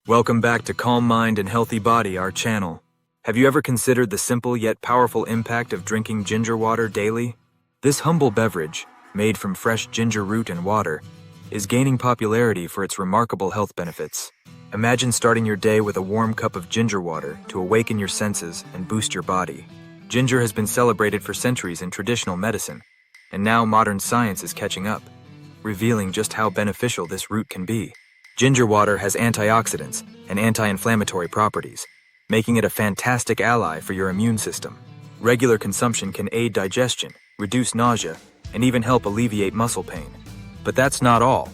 Welcome back to Calm Mind and Healthy Body, our channel. Have you ever considered the simple yet powerful impact of drinking ginger water daily? This humble beverage, made from fresh ginger root and water, is gaining popularity for its remarkable health benefits. Imagine starting your day with a warm cup of ginger water to awaken your senses and boost your body. Ginger has been celebrated for centuries in traditional medicine, and now modern science is catching up, revealing just how beneficial this root can be. Ginger water has antioxidants and anti-inflammatory properties, making it a fantastic ally for your immune system. Regular consumption can aid digestion, reduce nausea, and even help alleviate muscle pain. But that's not all.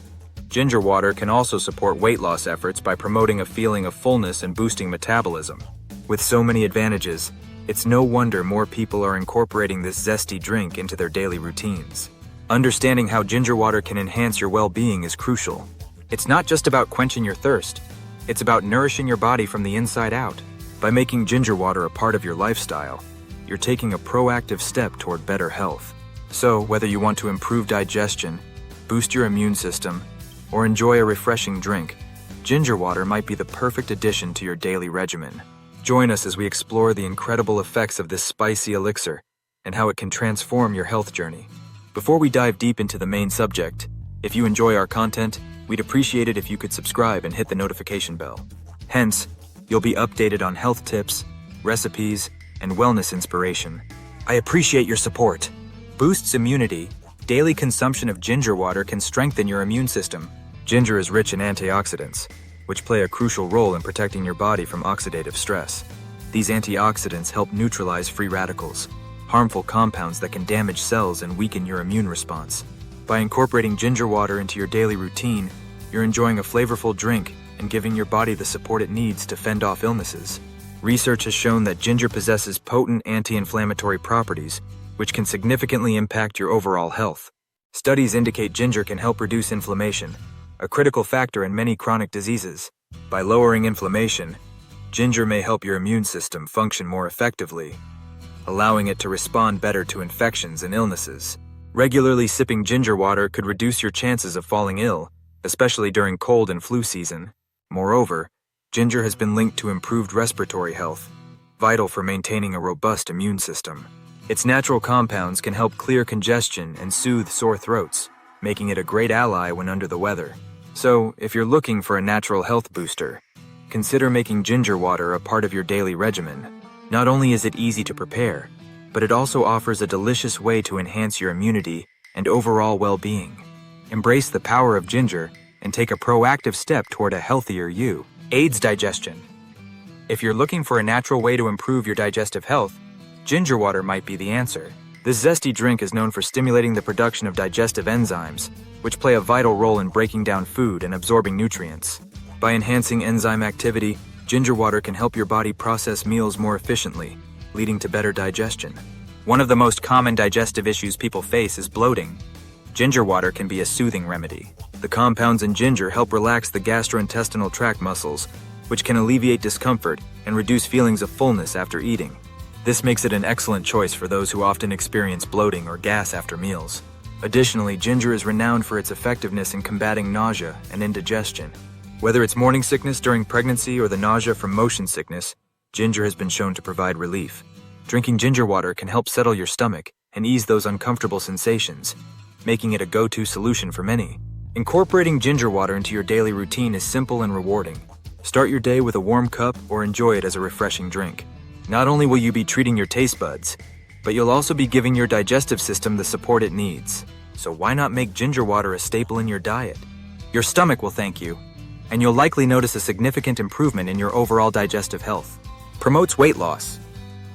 Ginger water can also support weight loss efforts by promoting a feeling of fullness and boosting metabolism. With so many advantages, it's no wonder more people are incorporating this zesty drink into their daily routines. Understanding how ginger water can enhance your well-being is crucial. It's not just about quenching your thirst, it's about nourishing your body from the inside out. By making ginger water a part of your lifestyle, you're taking a proactive step toward better health. So, whether you want to improve digestion, boost your immune system, or enjoy a refreshing drink, ginger water might be the perfect addition to your daily regimen. Join us as we explore the incredible effects of this spicy elixir and how it can transform your health journey. Before we dive deep into the main subject, if you enjoy our content, we'd appreciate it if you could subscribe and hit the notification bell. Hence, you'll be updated on health tips, recipes, and wellness inspiration. I appreciate your support. Boosts immunity. Daily consumption of ginger water can strengthen your immune system. Ginger is rich in antioxidants, which play a crucial role in protecting your body from oxidative stress. These antioxidants help neutralize free radicals, harmful compounds that can damage cells and weaken your immune response. By incorporating ginger water into your daily routine, you're enjoying a flavorful drink and giving your body the support it needs to fend off illnesses. Research has shown that ginger possesses potent anti-inflammatory properties, which can significantly impact your overall health. Studies indicate ginger can help reduce inflammation, a critical factor in many chronic diseases. By lowering inflammation, ginger may help your immune system function more effectively, allowing it to respond better to infections and illnesses. Regularly sipping ginger water could reduce your chances of falling ill, especially during cold and flu season. Moreover, ginger has been linked to improved respiratory health, vital for maintaining a robust immune system. Its natural compounds can help clear congestion and soothe sore throats, making it a great ally when under the weather. So, if you're looking for a natural health booster, consider making ginger water a part of your daily regimen. Not only is it easy to prepare, but it also offers a delicious way to enhance your immunity and overall well-being. Embrace the power of ginger and take a proactive step toward a healthier you. Aids digestion. If you're looking for a natural way to improve your digestive health, ginger water might be the answer. This zesty drink is known for stimulating the production of digestive enzymes, which play a vital role in breaking down food and absorbing nutrients. By enhancing enzyme activity, ginger water can help your body process meals more efficiently, leading to better digestion. One of the most common digestive issues people face is bloating. Ginger water can be a soothing remedy. The compounds in ginger help relax the gastrointestinal tract muscles, which can alleviate discomfort and reduce feelings of fullness after eating. This makes it an excellent choice for those who often experience bloating or gas after meals. Additionally, ginger is renowned for its effectiveness in combating nausea and indigestion. Whether it's morning sickness during pregnancy or the nausea from motion sickness, ginger has been shown to provide relief. Drinking ginger water can help settle your stomach and ease those uncomfortable sensations, making it a go-to solution for many. Incorporating ginger water into your daily routine is simple and rewarding. Start your day with a warm cup or enjoy it as a refreshing drink. Not only will you be treating your taste buds, but you'll also be giving your digestive system the support it needs. So why not make ginger water a staple in your diet? Your stomach will thank you, and you'll likely notice a significant improvement in your overall digestive health. Promotes weight loss.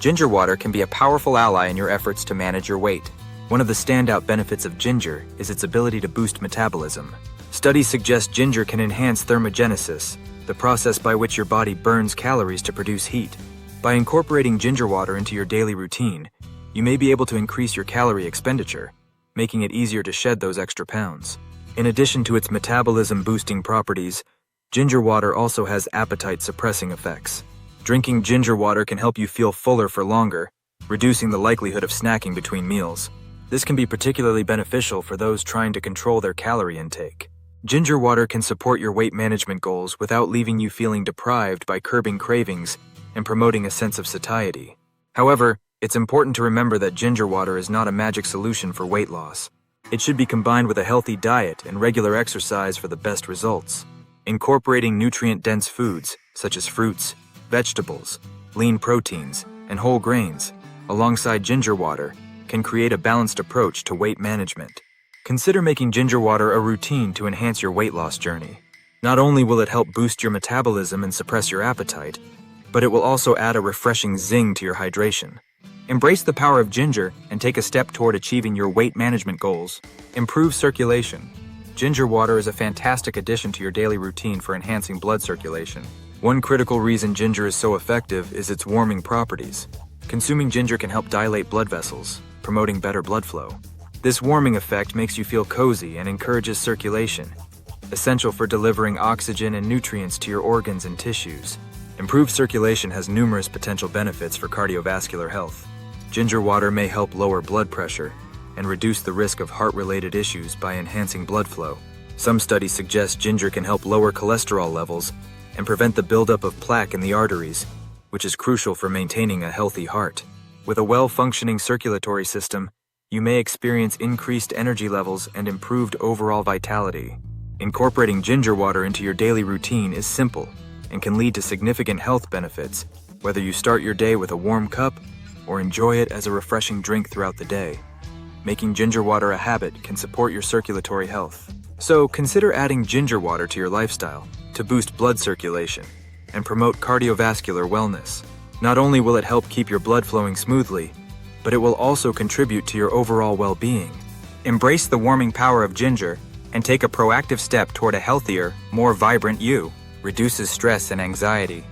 Ginger water can be a powerful ally in your efforts to manage your weight. One of the standout benefits of ginger is its ability to boost metabolism. Studies suggest ginger can enhance thermogenesis, the process by which your body burns calories to produce heat. By incorporating ginger water into your daily routine, you may be able to increase your calorie expenditure, making it easier to shed those extra pounds. In addition to its metabolism-boosting properties, ginger water also has appetite-suppressing effects. Drinking ginger water can help you feel fuller for longer, reducing the likelihood of snacking between meals. This can be particularly beneficial for those trying to control their calorie intake. Ginger water can support your weight management goals without leaving you feeling deprived by curbing cravings and promoting a sense of satiety. However, it's important to remember that ginger water is not a magic solution for weight loss. It should be combined with a healthy diet and regular exercise for the best results. Incorporating nutrient-dense foods, such as fruits, vegetables, lean proteins, and whole grains, alongside ginger water, can create a balanced approach to weight management. Consider making ginger water a routine to enhance your weight loss journey. Not only will it help boost your metabolism and suppress your appetite, but it will also add a refreshing zing to your hydration. Embrace the power of ginger and take a step toward achieving your weight management goals. Improve circulation. Ginger water is a fantastic addition to your daily routine for enhancing blood circulation. One critical reason ginger is so effective is its warming properties. Consuming ginger can help dilate blood vessels, promoting better blood flow. This warming effect makes you feel cozy and encourages circulation, essential for delivering oxygen and nutrients to your organs and tissues. Improved circulation has numerous potential benefits for cardiovascular health. Ginger water may help lower blood pressure and reduce the risk of heart-related issues by enhancing blood flow. Some studies suggest ginger can help lower cholesterol levels and prevent the buildup of plaque in the arteries, which is crucial for maintaining a healthy heart. With a well-functioning circulatory system, you may experience increased energy levels and improved overall vitality. Incorporating ginger water into your daily routine is simple and can lead to significant health benefits, whether you start your day with a warm cup or enjoy it as a refreshing drink throughout the day. Making ginger water a habit can support your circulatory health. So consider adding ginger water to your lifestyle to boost blood circulation and promote cardiovascular wellness. Not only will it help keep your blood flowing smoothly, but it will also contribute to your overall well-being. Embrace the warming power of ginger and take a proactive step toward a healthier, more vibrant you. Reduces stress and anxiety.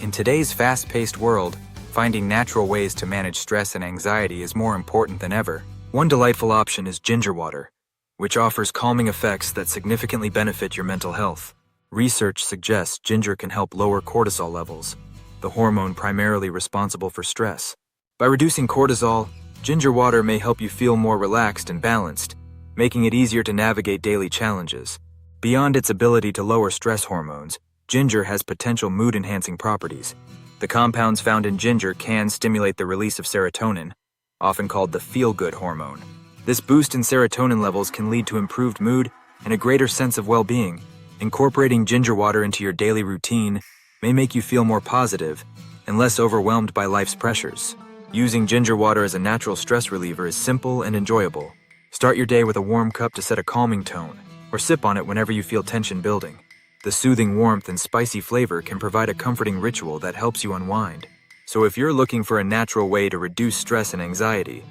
In today's fast-paced world, finding natural ways to manage stress and anxiety is more important than ever. One delightful option is ginger water, which offers calming effects that significantly benefit your mental health. Research suggests ginger can help lower cortisol levels, the hormone primarily responsible for stress. By reducing cortisol, ginger water may help you feel more relaxed and balanced, making it easier to navigate daily challenges. Beyond its ability to lower stress hormones, ginger has potential mood-enhancing properties. The compounds found in ginger can stimulate the release of serotonin, often called the feel-good hormone. This boost in serotonin levels can lead to improved mood and a greater sense of well-being. Incorporating ginger water into your daily routine may make you feel more positive and less overwhelmed by life's pressures. Using ginger water as a natural stress reliever is simple and enjoyable. Start your day with a warm cup to set a calming tone, or sip on it whenever you feel tension building. The soothing warmth and spicy flavor can provide a comforting ritual that helps you unwind. So if you're looking for a natural way to reduce stress and anxiety,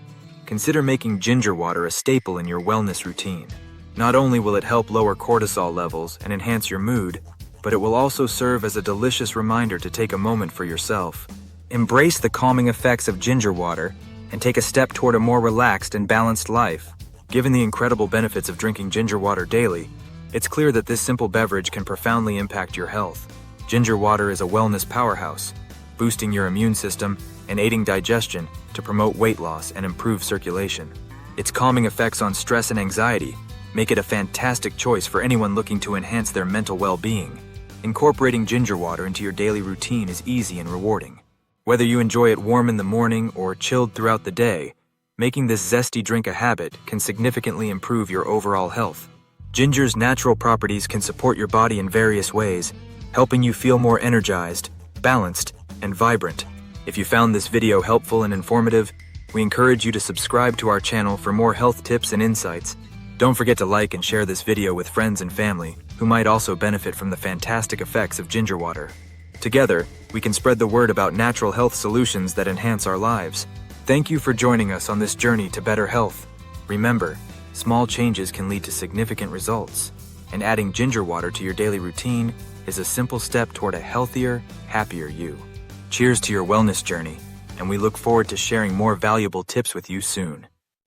consider making ginger water a staple in your wellness routine. Not only will it help lower cortisol levels and enhance your mood, but it will also serve as a delicious reminder to take a moment for yourself. Embrace the calming effects of ginger water and take a step toward a more relaxed and balanced life. Given the incredible benefits of drinking ginger water daily, it's clear that this simple beverage can profoundly impact your health. Ginger water is a wellness powerhouse, boosting your immune system and aiding digestion to promote weight loss and improve circulation. Its calming effects on stress and anxiety make it a fantastic choice for anyone looking to enhance their mental well-being. Incorporating ginger water into your daily routine is easy and rewarding. Whether you enjoy it warm in the morning or chilled throughout the day, making this zesty drink a habit can significantly improve your overall health. Ginger's natural properties can support your body in various ways, helping you feel more energized, balanced, and vibrant. If you found this video helpful and informative, we encourage you to subscribe to our channel for more health tips and insights. Don't forget to like and share this video with friends and family who might also benefit from the fantastic effects of ginger water. Together, we can spread the word about natural health solutions that enhance our lives. Thank you for joining us on this journey to better health. Remember, small changes can lead to significant results, and adding ginger water to your daily routine is a simple step toward a healthier, happier you. Cheers to your wellness journey, and we look forward to sharing more valuable tips with you soon.